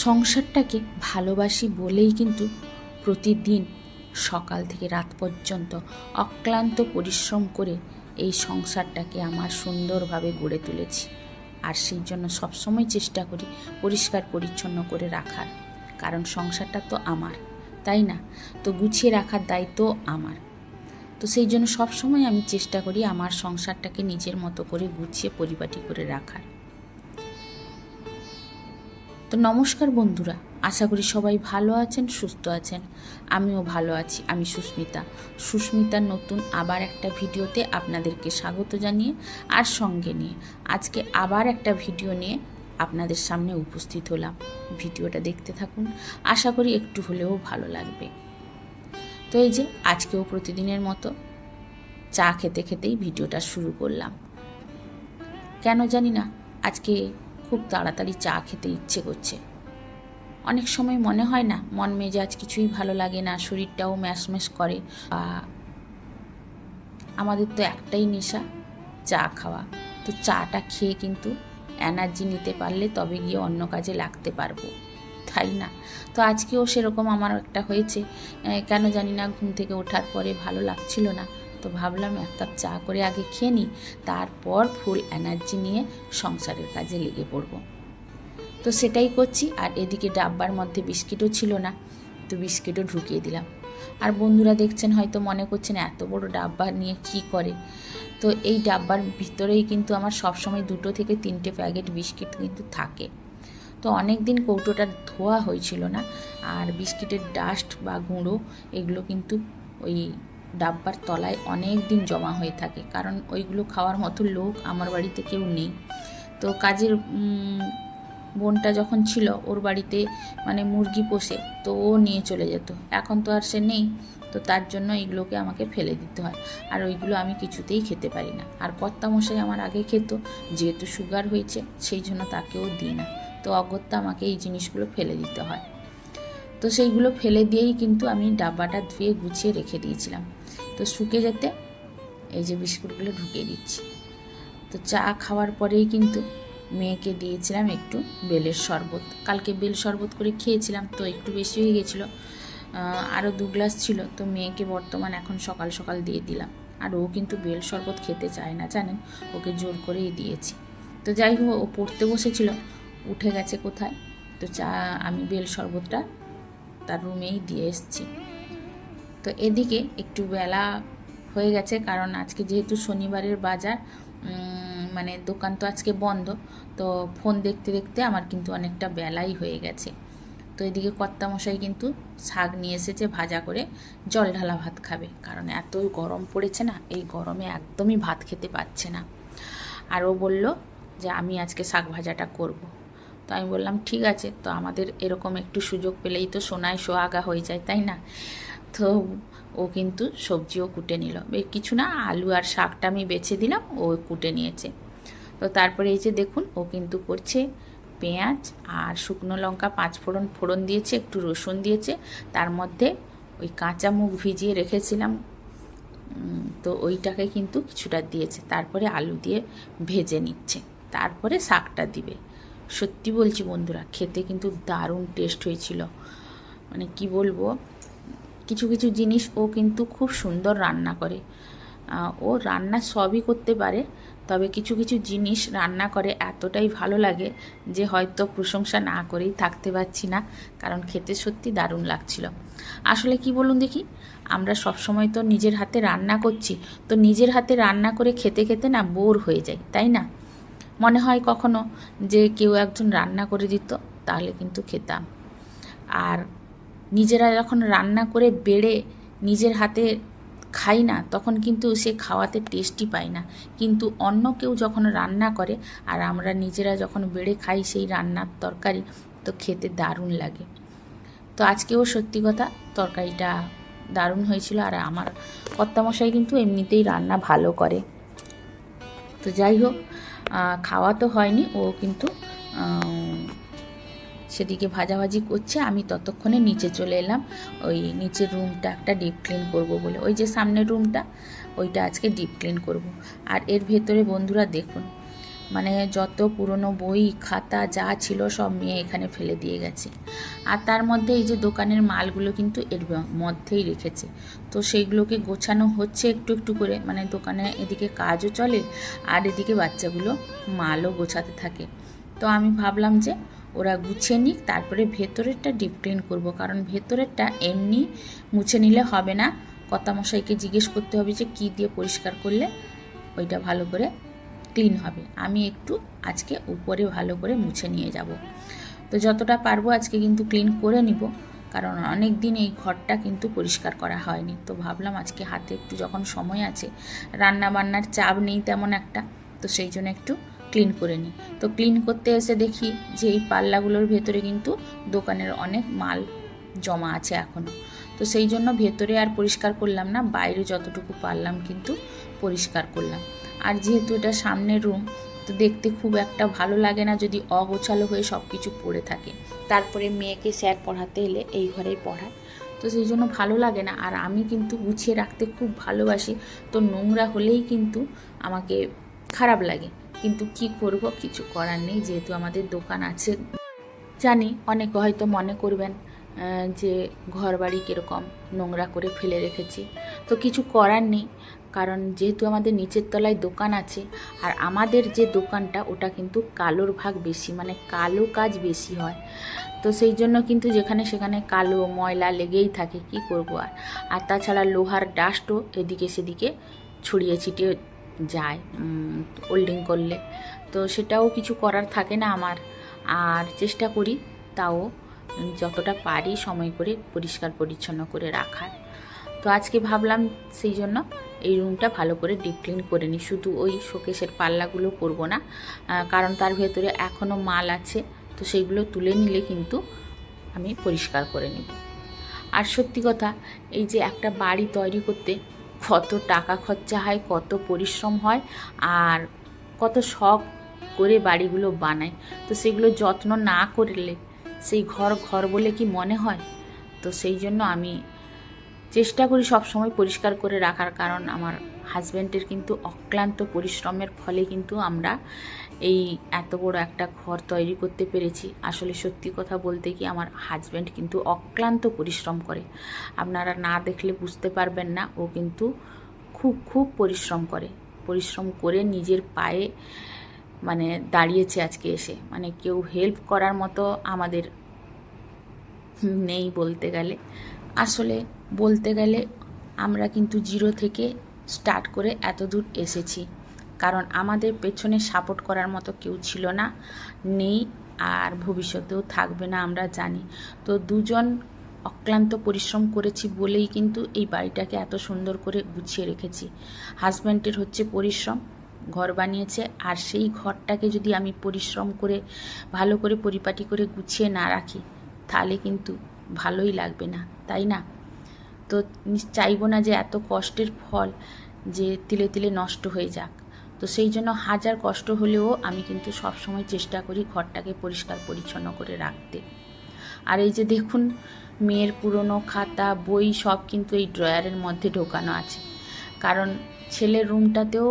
সংসারটাকে ভালোবাসি বলেই কিন্তু প্রতিদিন সকাল থেকে রাত পর্যন্ত অক্লান্ত পরিশ্রম করে এই সংসারটাকে আমার সুন্দরভাবে গড়ে তুলেছি। আর সেই জন্য সবসময় চেষ্টা করি পরিষ্কার পরিচ্ছন্ন করে রাখার, কারণ সংসারটা তো আমার, তাই না? তো গুছিয়ে রাখার দায়িত্ব আমার। তো সেই জন্য সবসময় আমি চেষ্টা করি আমার সংসারটাকে নিজের মতো করে গুছিয়ে পরিপাটি করে রাখার। তো নমস্কার বন্ধুরা, আশা করি সবাই ভালো আছেন, সুস্থ আছেন। আমিও ভালো আছি। আমি সুস্মিতার নতুন আবার একটা ভিডিওতে আপনাদেরকে স্বাগত জানিয়ে আর সঙ্গে নিয়ে আজকে আবার একটা ভিডিও নিয়ে আপনাদের সামনে উপস্থিত হলাম। ভিডিওটা দেখতে থাকুন, আশা করি একটু হলেও ভালো লাগবে। তো এই যে আজকেও প্রতিদিনের মতো চা খেতে খেতেই ভিডিওটা শুরু করলাম। কেন জানি না আজকে খুব তাড়াতাড়ি চা খেতে ইচ্ছে করছে। অনেক সময় মনে হয় না, মন মেজাজ কিছুই ভালো লাগে না, শরীরটাও ম্যাশম্যাশ করে। আমাদের তো একটাই নেশা, চা খাওয়া। তো চাটা খেয়ে কিন্তু এনার্জি নিতে পারলে তবে গিয়ে অন্য কাজে লাগতে পারবো, তাই না? তো আজকেও সেরকম আমার একটা হয়েছে। কেন জানি না ঘুম থেকে ওঠার পরে ভালো লাগছিল না, তো ভাবলাম এক কাপ চা করে আগে খেয়ে নিই, তারপর ফুল এনার্জি নিয়ে সংসারের কাজে লেগে পড়বো। তো সেটাই করছি। আর এদিকে ডাব্বার মধ্যে বিস্কিটও ছিল না, তো বিস্কিটও ঢুকিয়ে দিলাম। আর বন্ধুরা দেখছেন, হয়তো মনে করছেন এত বড় ডাব্বা নিয়ে কি করে। তো এই ডাব্বার ভিতরেই কিন্তু আমার সবসময় 2 থেকে 3টে প্যাকেট বিস্কিট কিন্তু থাকে। তো অনেক দিন কৌটোটা ধোয়া হয়েছিল না, আর বিস্কিটের ডাস্ট বা গুঁড়ো এগুলো কিন্তু ওই ডাব্বার তলায় অনেক দিন জমা হয়ে থাকে, কারণ ওইগুলো খাওয়ার মতো লোক আমার বাড়িতে কেউ নেই। তো কাজের বোনটা যখন ছিল ওর বাড়িতে মানে মুরগি পোষে, তো ও নিয়ে চলে যেত। এখন তো আর সে নেই, তো তার জন্য এগুলোকে আমাকে ফেলে দিতে হয়। আর ওইগুলো আমি কিছুতেই খেতে পারি না। আর কর্তামশাই আমার আগে খেত, যেহেতু সুগার হয়েছে সেই জন্য তাকেও দিই না। তো অগত্যা আমাকে এই জিনিসগুলো ফেলে দিতে হয়। তো সেইগুলো ফেলে দিয়েই কিন্তু আমি ডাব্বাটা ধুয়ে গুছিয়ে রেখে দিয়েছিলাম। তো শুকে যেতে এই যে বিস্কুটগুলো ঢুকিয়ে দিচ্ছি। তো চা খাওয়ার পরেই কিন্তু মেয়েকে দিয়েছিলাম একটু বেলের শরবত। কালকে বেল শরবত করে খেয়েছিলাম, তো একটু বেশি হয়ে গেছিলো, আরও 2 গ্লাস ছিল। তো মেয়েকে বর্তমান এখন সকাল সকাল দিয়ে দিলাম। আর ও কিন্তু বেল শরবত খেতে চায় না, জানেন, ওকে জোর করেই দিয়েছি। তো যাই হোক, ও পড়তে বসেছিল, উঠে গেছে কোথায়। তো আমি বেল শরবতটা তার রুমেই দিয়ে এসেছি। তো এদিকে একটু বেলা হয়ে গেছে, কারণ আজকে যেহেতু শনিবারের বাজার, মানে দোকান তো আজকে বন্ধ। তো ফোন দেখতে দেখতে আমার কিন্তু অনেকটা বেলাই হয়ে গেছে। তো এদিকে কর্তামশাই কিন্তু শাক নিয়ে এসেছে, ভাজা করে জল ঢালা ভাত খাবে, কারণ এত গরম পড়েছে না, এই গরমে একদমই ভাত খেতে পাচ্ছে না। আর ও বলল যে আমি আজকে শাক ভাজাটা করব। তো আমি বললাম ঠিক আছে। তো আমাদের এরকম একটু সুযোগ পেলেই তো সোনায় সোহাগা হয়ে যায়, তাই না? তো ও কিন্তু সবজিও কুটে নিল, কিছু না, আলু আর শাকটা আমি বেছে দিলাম, ও কুটে নিয়েছে। তো তারপরে এই যে দেখুন, ও কিন্তু করছে পেঁয়াজ আর শুকনো লঙ্কা 5 ফোড়ন দিয়েছে, একটু রসুন দিয়েছে, তার মধ্যে ওই কাঁচা মুগ ভিজিয়ে রেখেছিলাম, তো ওইটাকে কিন্তু কিছুটা দিয়েছে। তারপরে আলু দিয়ে ভেজে নিচ্ছে, তারপরে শাকটা দিবে। সত্যি বলছি বন্ধুরা, খেতে কিন্তু দারুণ টেস্ট হয়েছিল। মানে কি বলবো, কিছু কিছু জিনিস ও কিন্তু খুব সুন্দর রান্না করে। ও রান্না সবই করতে পারে, তবে কিছু কিছু জিনিস রান্না করে এতটাই ভালো লাগে যে হয়তো প্রশংসা না করেই থাকতে পারছি না, কারণ খেতে সত্যি দারুণ লাগছিল। আসলে কি বলুন দেখি, আমরা সবসময় তো নিজের হাতে রান্না করছি, তো নিজের হাতে রান্না করে খেতে খেতে না বোর হয়ে যায়, তাই না? মনে হয় কখনো যে কেউ একজন রান্না করে দিত, তাহলে কিন্তু খেতাম। আর নিজেরা যখন রান্না করে বেড়ে নিজের হাতে খাই না, তখন কিন্তু সে খাওয়াতে টেস্টই পাই না। কিন্তু অন্য কেউ যখন রান্না করে আর আমরা নিজেরা যখন বেড়ে খাই সেই রান্নার তরকারি, তো খেতে দারুণ লাগে। তো আজকেও সত্যি কথা তরকারিটা দারুণ হয়েছিল। আর আমার কর্তামশাই কিন্তু এমনিতেই রান্না ভালো করে। তো যাই হোক, খাওয়া তো হয়নি, ও কিন্তু সেদিকে ভাজাভাজি করছে। আমি ততক্ষণে নিচে চলে এলাম, ওই নিচের রুমটা একটা ডিপ ক্লিন করব বলে। ওই যে সামনের রুমটা, ওইটা আজকে ডিপ ক্লিন করব। আর এর ভেতরে বন্ধুরা দেখুন, মানে যত পুরনো বই খাতা যা ছিল সব মেয়ে এখানে ফেলে দিয়ে গেছে। আর তার মধ্যে এই যে দোকানের মালগুলো কিন্তু এর মধ্যেই রেখেছে, তো সেইগুলোকে গোছানো হচ্ছে একটু একটু করে, মানে দোকানে এদিকে কাজও চলে আর এদিকে বাচ্চাগুলো মালও গোছাতে থাকে। তো আমি ভাবলাম যে ওরা গুছিয়ে নিক, তারপরে ভেতরেরটা ডিপ ক্লিন করবো, কারণ ভেতরেরটা এমনি মুছে নিলে হবে না, কর্তামশাইকে জিজ্ঞেস করতে হবে যে কী দিয়ে পরিষ্কার করলে ওইটা ভালো করে ক্লিন হবে। আমি একটু আজকে উপরে ভালো করে মুছে নিয়ে যাব। তো যতটা পারবো আজকে কিন্তু ক্লিন করে নিব, কারণ অনেক দিন এই ঘরটা কিন্তু পরিষ্কার করা হয়নি। তো ভাবলাম আজকে হাতে একটু যখন সময় আছে, রান্না বান্নার চাপ নেই তেমন একটা, তো সেই জন্য একটু ক্লিন করে নিই। তো ক্লিন করতে এসে দেখি যে এই পাল্লাগুলোর ভেতরে কিন্তু দোকানের অনেক মাল জমা আছে এখনও। তো সেই জন্য ভেতরে আর পরিষ্কার করলাম না, বাইরে যতটুকু পারলাম কিন্তু পরিষ্কার করলাম। আর যেহেতু এটা সামনের রুম, তো দেখতে খুব একটা ভালো লাগে না যদি অগোছালো হয়ে সব কিছু পড়ে থাকে। তারপরে মেয়েকে স্যার পড়াতে এলে এই ঘরেই পড়ায়, তো সেই জন্য ভালো লাগে না। আর আমি কিন্তু গুছিয়ে রাখতে খুব ভালোবাসি, তো নোংরা হলেই কিন্তু আমাকে খারাপ লাগে, কিন্তু কি করব, কিছু করার নেই, যেহেতু আমাদের দোকান আছে। জানি অনেকে হয়তো মনে করবেন যে ঘরবাড়ি কীরকম নোংরা করে ফেলে রেখেছি, তো কিছু করার নেই, কারণ যেহেতু আমাদের নিচের তলায় দোকান আছে, আর আমাদের যে দোকানটা ওটা কিন্তু কালোর ভাগ বেশি, মানে কালো কাজ বেশি হয়, তো সেই জন্য কিন্তু যেখানে সেখানে কালো ময়লা লেগেই থাকে, কি করব। আর তাছাড়া লোহার ডাস্টও এদিকে সেদিকে ছড়িয়ে ছিটিয়ে যায় ওল্ডিং করলে, তো সেটাও কিছু করার থাকে না আমার। আর চেষ্টা করি তাও যতটা পারি সময় করে পরিষ্কার পরিচ্ছন্ন করে রাখার। তো আজকে ভাবলাম সেই জন্য এই রুমটা ভালো করে ডিপ ক্লিন করে নিই। শুধু ওই শোকেসের পাল্লাগুলো করব না, কারণ তার ভেতরে এখনও মাল আছে, তো সেইগুলো তুলে নিলে কিন্তু আমি পরিষ্কার করে নিব। আর সত্যি কথা, এই যে একটা বাড়ি তৈরি করতে কত টাকা খরচা হয়, কত পরিশ্রম হয়, আর কত শখ করে বাড়িগুলো বানায়, তো সেগুলো যত্ন না করলে সেই ঘর ঘর বলে কি মনে হয়। তো সেই জন্য আমি চেষ্টা করি সব সময় পরিষ্কার করে রাখার, কারণ আমার হাজব্যান্ডের কিন্তু অক্লান্ত পরিশ্রমের ফলে কিন্তু আমরা এই এত বড় একটা ঘর তৈরি করতে পেরেছি। আসলে সত্যি কথা বলতে কি, আমার হাজব্যান্ড কিন্তু অক্লান্ত পরিশ্রম করে, আপনারা না দেখলে বুঝতে পারবেন না, ও কিন্তু খুব খুব পরিশ্রম করে নিজের পায়ে মানে দাঁড়িয়েছে আজকে এসে, মানে কেউ হেল্প করার মতো আমাদের নেই বলতে গেলে। আসলে বলতে গেলে আমরা কিন্তু জিরো থেকে স্টার্ট করে এত দূর এসেছি, কারণ আমাদের পেছনে সাপোর্ট করার মতো কেউ ছিল না, নেই, আর ভবিষ্যতেও থাকবে না আমরা জানি। তো দুজন অক্লান্ত পরিশ্রম করেছি বলেই কিন্তু এই বাড়িটাকে এত সুন্দর করে গুছিয়ে রেখেছি। হাজব্যান্ডের হচ্ছে পরিশ্রম, ঘর বানিয়েছে, আর সেই ঘরটাকে যদি আমি পরিশ্রম করে ভালো করে পরিপাটি করে গুছিয়ে না রাখি, তাহলে কিন্তু ভালোই লাগবে না, তাই না? তো চাইবো না যে এত কষ্টের ফল যে তিলে তিলে নষ্ট হয়ে যাক। তো সেই জন্য হাজার কষ্ট হলেও আমি কিন্তু সবসময় চেষ্টা করি ঘরটাকে পরিষ্কার পরিচ্ছন্ন করে রাখতে। আর এই যে দেখুন, মেয়ের পুরনো খাতা বই সব কিন্তু এই ড্রয়ারের মধ্যে ঢোকানো আছে, কারণ ছেলের রুমটাতেও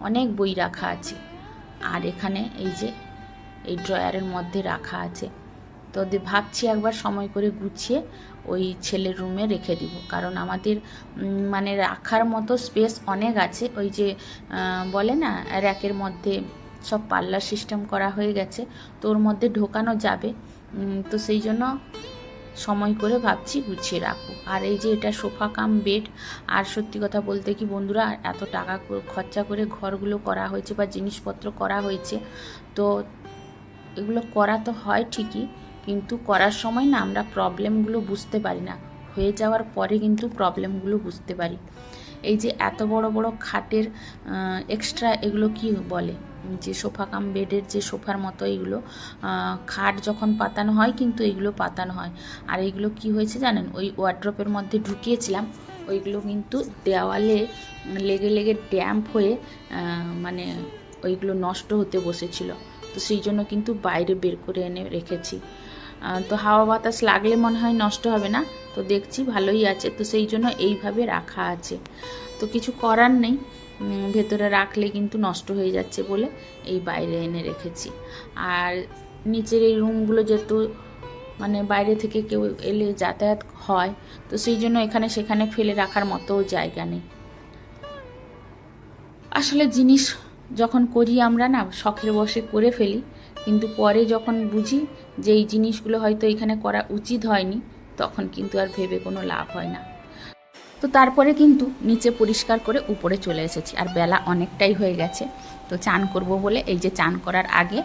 অনেক বই রাখা আছে, আর এখানে এই যে এই ড্রয়ারের মধ্যে রাখা আছে। তো ভাবছি একবার সময় করে গুছিয়ে ওই ছেলের রুমে রেখে দিব, কারণ আমাদের মানে রাখার মতো স্পেস অনেক আছে। ওই যে বলে না, র্যাকের মধ্যে সব পাল্লার সিস্টেম করা হয়ে গেছে, তো ওর মধ্যে ঢোকানো যাবে। তো সেই জন্য সময় করে ভাবছি গুছিয়ে রাখবো। আর এই যে এটা সোফা কাম বেড, আর সত্যি কথা বলতে কি বন্ধুরা, এত টাকা খরচা করে ঘরগুলো করা হয়েছে বা জিনিসপত্র করা হয়েছে, তো এগুলো করা তো হয় ঠিকই, কিন্তু করার সময় না আমরা প্রবলেমগুলো বুঝতে পারি না, হয়ে যাওয়ার পরে কিন্তু প্রবলেমগুলো বুঝতে পারি। এই যে এত বড় বড় খাটের এক্সট্রা এগুলো কি বলে, যে সোফা কাম বেডের যে সোফার মতো এইগুলো খাট যখন পাতানো হয় কিন্তু এইগুলো পাতানো হয়। আর এইগুলো কি হয়েছে জানেন, ওই ওয়ার্ড্রপের মধ্যে ঢুকিয়েছিলাম, ওইগুলো কিন্তু দেওয়ালে লেগে লেগে ড্যাম্প হয়ে মানে ওইগুলো নষ্ট হতে বসেছিল, তো সেই জন্য কিন্তু বাইরে বের করে এনে রেখেছি। তো হাওয়া বাতাস লাগলে মনে হয় নষ্ট হবে না, তো দেখছি ভালোই আছে, তো সেই জন্য এইভাবে রাখা আছে। তো কিছু করার নেই, ভেতরে রাখলে কিন্তু নষ্ট হয়ে যাচ্ছে বলে এই বাইরে এনে রেখেছি। আর নিচের এই রুমগুলো যেহেতু মানে বাইরে থেকে কেউ এলে যাতায়াত হয়, তো সেই জন্য এখানে সেখানে ফেলে রাখার মতো জায়গা নেই। আসলে জিনিস যখন করি আমরা না শখের বশে করে ফেলি, কিন্তু পরে যখন বুঝি যে এই জিনিসগুলো হয়তো এখানে করা উচিত হয়নি, তখন কিন্তু আর ভেবে কোনো লাভ হয় না। তো তারপরে কিন্তু নিচে পরিষ্কার করে উপরে চলে এসেছি, আর বেলা অনেকটাই হয়ে গেছে। তো চান করব বলে এই যে চান করার আগে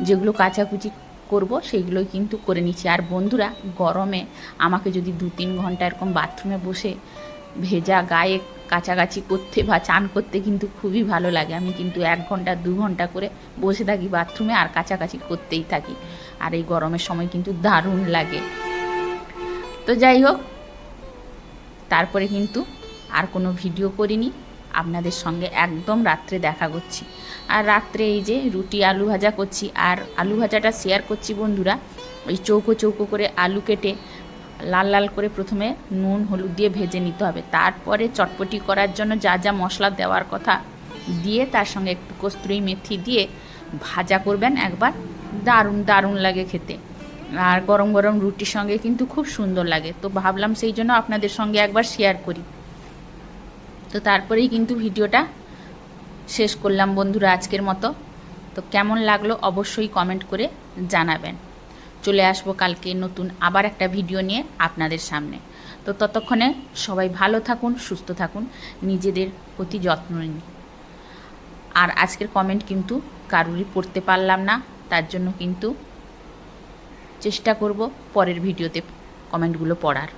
যেগুলো কাচাকুচি করব সেইগুলোই কিন্তু করে নিচ্ছি। আর বন্ধুরা, গরমে আমাকে যদি 2-3 ঘন্টা এরকম বাথরুমে বসে ভেজা গায়ে কাচাকাচি করতে বা চান করতে কিন্তু খুবই ভালো লাগে। আমি কিন্তু 1 ঘন্টা 2 ঘন্টা করে বসে থাকি বাথরুমে আর কাচাকাচি করতেই থাকি, আর এই গরমের সময় কিন্তু দারুণ লাগে। তো যাই হোক, তারপরে কিন্তু আর কোনো ভিডিও করিনি, আপনাদের সঙ্গে একদম রাত্রে দেখা করছি। আর রাত্রে এই যে রুটি আলু ভাজা করছি, আর আলু ভাজাটা শেয়ার করছি বন্ধুরা। ওই চৌকো চৌকো করে আলু কেটে লাল লাল করে প্রথমে নুন হলুদ দিয়ে ভেজে নিতে হবে, তারপরে চটপটি করার জন্য যা যা মশলা দেওয়ার কথা দিয়ে তার সঙ্গে একটু কস্তুরি মেথি দিয়ে ভাজা করবেন একবার, দারুণ দারুণ লাগে খেতে। আর গরম গরম রুটির সঙ্গে কিন্তু খুব সুন্দর লাগে। তো ভাবলাম সেই জন্য আপনাদের সঙ্গে একবার শেয়ার করি। তো তারপরেই কিন্তু ভিডিওটা শেষ করলাম বন্ধুরা আজকের মতো। তো কেমন লাগলো অবশ্যই কমেন্ট করে জানাবেন। চলে আসবো কালকে নতুন আবার একটা ভিডিও নিয়ে আপনাদের সামনে। তো ততক্ষণে সবাই ভালো থাকুন, সুস্থ থাকুন, নিজেদের প্রতি যত্ন নিন। আর আজকের কমেন্ট কিন্তু কারুরই পড়তে পারলাম না, তার জন্য কিন্তু চেষ্টা করব পরের ভিডিওতে কমেন্টগুলো পড়ার।